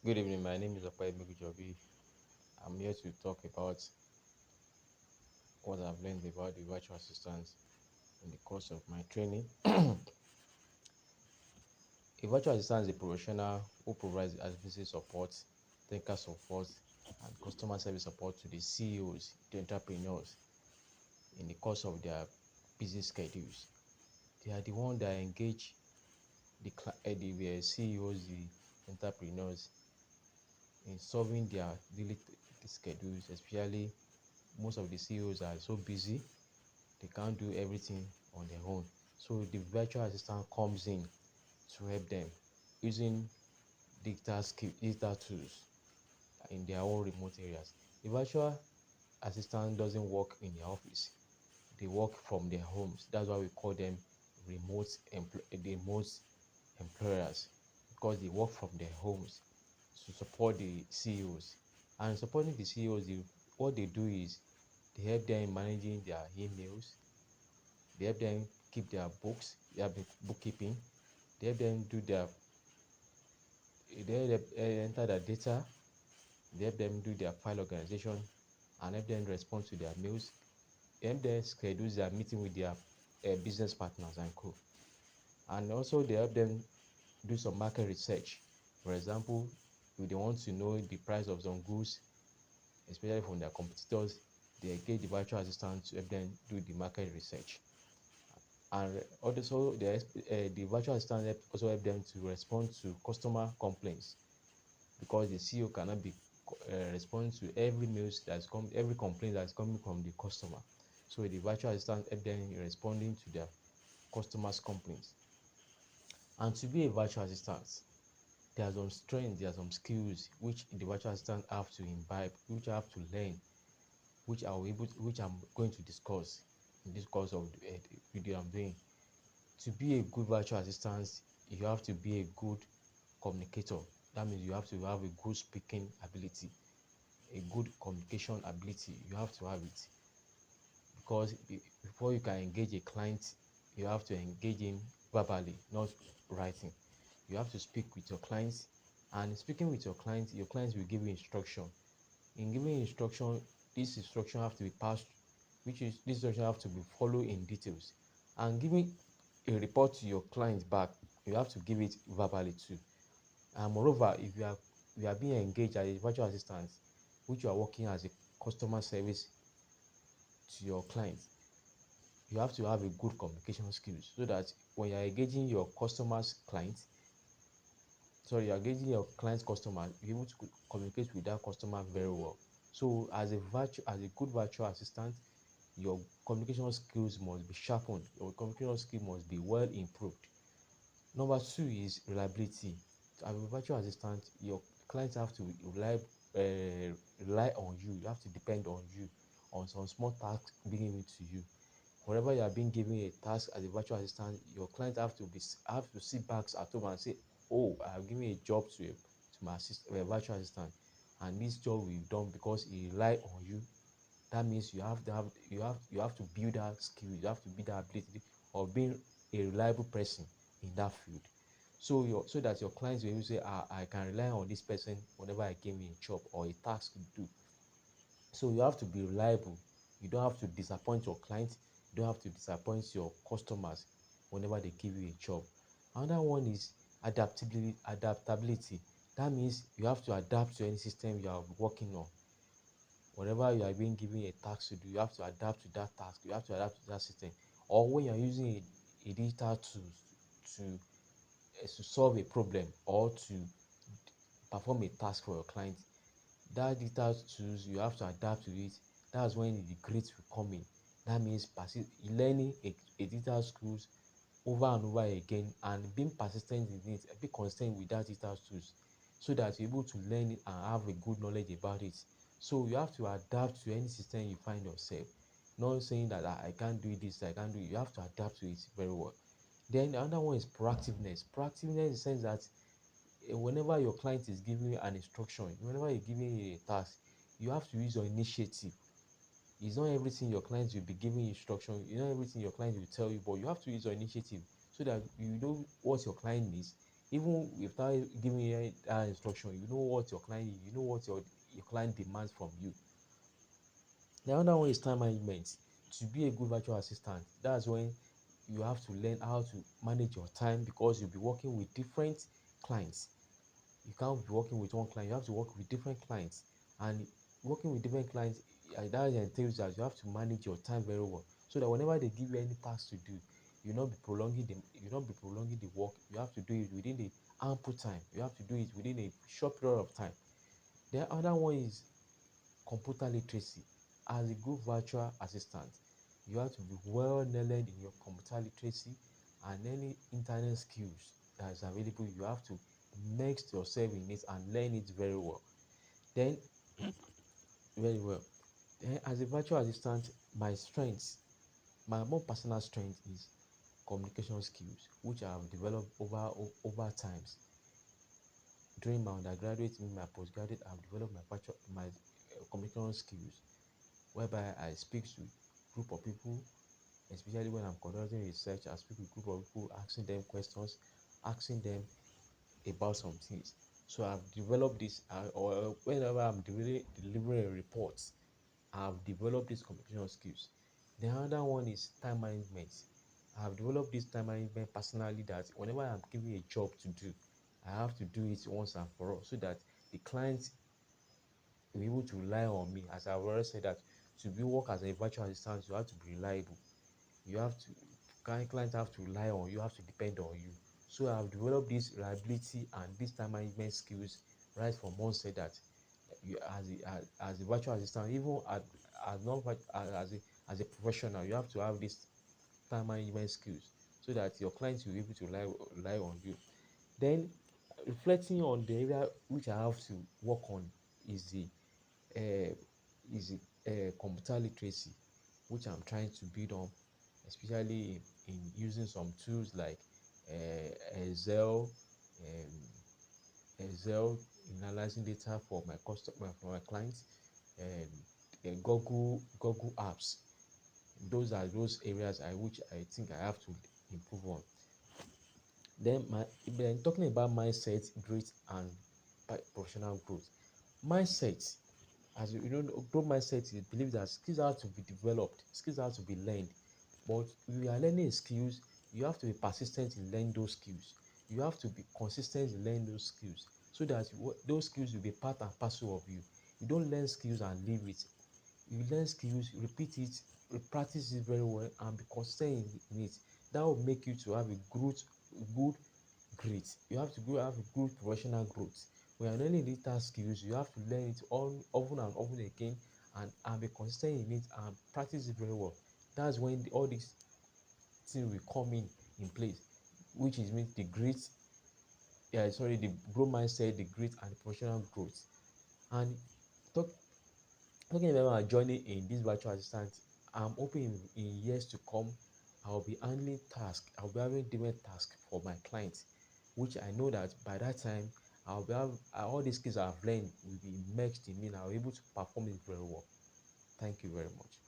Good evening. My name is Apai Megujobi. I'm here to talk about what I've learned about the virtual assistants in the course of my training. A virtual assistant is a professional who provides advocacy support, technical support, and customer service support to the CEOs, the entrepreneurs, in the course of their busy schedules. They are the ones that engage the CEOs, the entrepreneurs, in solving their daily schedules, especially most of the CEOs are so busy they can't do everything on their own. So the virtual assistant comes in to help them using digital tools in their own remote areas. The virtual assistant doesn't work in the office; they work from their homes. That's why we call them remote employers, because they work from their homes to support the CEOs. And supporting the CEOs, what they do is they help them in managing their emails. They help them keep their books, they have bookkeeping. They help them do their, they help enter their data. They help them do their file organization and help them respond to their mails. They help them schedule their meeting with their business partners and co. And also they help them do some market research. For example, if they want to know the price of some goods, especially from their competitors, they engage the virtual assistant to help them do the market research. And also the virtual assistant also help them to respond to customer complaints, because the CEO cannot be respond to every complaint that's coming from the customer. So the virtual assistant help them in responding to their customers' complaints. And to be a virtual assistant, there are some strengths, there are some skills which the virtual assistant have to imbibe, which I have to learn, which I'm going to discuss in this course of the video I'm doing. To be a good virtual assistant, you have to be a good communicator. That means you have to have a good speaking ability, a good communication ability. You have to have it, because before you can engage a client, you have to engage him verbally, not writing. You have to speak with your clients, and speaking with your clients will give you instruction. In giving instruction, this instruction have to be passed, which is this instruction have to be followed in details. And giving a report to your client back, you have to give it verbally too. And moreover, if you are being engaged as a virtual assistant, which you are working as a customer service to your client, you have to have a good communication skills, so that when you are engaging your customers client, sorry, you are engaging your client's customer, you're able to communicate with that customer very well. So as a good virtual assistant, your communication skills must be sharpened, your communication skill must be well improved. Number two is reliability. As a virtual assistant, your clients have to rely on you. You have to depend on you on some small tasks being given to you. Whenever you are being given a task as a virtual assistant, your client have to sit back at home and say, "Oh, I have given a job to my virtual assistant, and this job will be done because he rely on you." That means you have to build that skill. You have to build that ability of being a reliable person in that field. So that your clients will say, I can rely on this person whenever I give me a job or a task to do. So you have to be reliable. You don't have to disappoint your clients. You don't have to disappoint your customers whenever they give you a job. Another one is adaptability. That means you have to adapt to any system you are working on. Whenever you are being given a task to do, you have to adapt to that task. You have to adapt to that system. Or when you are using a digital tool to to solve a problem or to perform a task for your client, that digital tools, you have to adapt to it. That's when the grades will come in. That means learning a digital skills over and over again, and being persistent in it, be consistent with that digital tools, so that you're able to learn it and have a good knowledge about it. So you have to adapt to any system you find yourself. Not saying that I can't do this, I can't do it. You have to adapt to it very well. Then the other one is proactiveness. Proactiveness in the sense that whenever your client is giving you an instruction, whenever you're giving you a task, you have to use your initiative. It's not everything your clients will be giving you instruction, it's not everything your client will tell you, but you have to use your initiative so that you know what your client needs. Even without giving you instruction, you know what your client, you know what your client demands from you. The other one is time management. To be a good virtual assistant, that's when you have to learn how to manage your time, because you'll be working with different clients. You can't be working with one client, you have to work with different clients. And working with different clients, that entails that you have to manage your time very well, so that whenever they give you any task to do, you not be prolonging the work. You have to do it within the ample time. You have to do it within a short period of time. The other one is computer literacy. As a good virtual assistant, you have to be well learned in your computer literacy, and any internet skills that is available, you have to immerse yourself in it and learn it very well. Then, very well. Then, as a virtual assistant, my strengths, my more personal strength is communication skills, which I have developed over times. During my undergraduate, in my postgraduate, I have developed my communication skills, whereby I speak to group of people, especially when I'm conducting research. I speak with group of people, asking them questions, asking them about some things. So I've developed this, or whenever I'm delivering a report, I've developed these communication skills. The other one is time management. I've developed this time management personally, that whenever I'm given a job to do, I have to do it once and for all, so that the client will be able to rely on me. As I've already said, that to be work as a virtual assistant, you have to be reliable. You have to Clients have to rely on you, have to depend on you. So I've developed this reliability and this time management skills right from onset, that you, as a virtual assistant, even as not as a professional, you have to have this time management skills, so that your clients will be able to rely on you. Then, reflecting on the area which I have to work on is the uh, computer literacy, which I'm trying to build on, especially in using some tools like Excel, um, Excel, analyzing data for my customer, for my clients, and Google Apps. Those are those areas which I think I have to improve on. Then talking about mindset, grit, and professional growth. Mindset, as you know, growth mindset is believe that skills have to be developed, skills have to be learned. But if you are learning skills, you have to be persistent in learning those skills. You have to be consistent in learning those skills, so that those skills will be part and parcel of you. You don't learn skills and leave it. You learn skills, repeat it, practice it very well, and be consistent in it. That will make you to have a good growth. You have to have a good professional growth. When you're learning digital skills, you have to learn it all often and often again, and be consistent in it and practice it very well. That's when all these things will come in place, which is means the great, the growth mindset, the great, and the professional growth. And talk, talking about my journey in this virtual assistant, I'm hoping in years to come, I'll be handling tasks. I'll be having different tasks for my clients, which I know that by that time, all these skills I've learned will be immersed in me, and I'll be able to perform it very well. Thank you very much.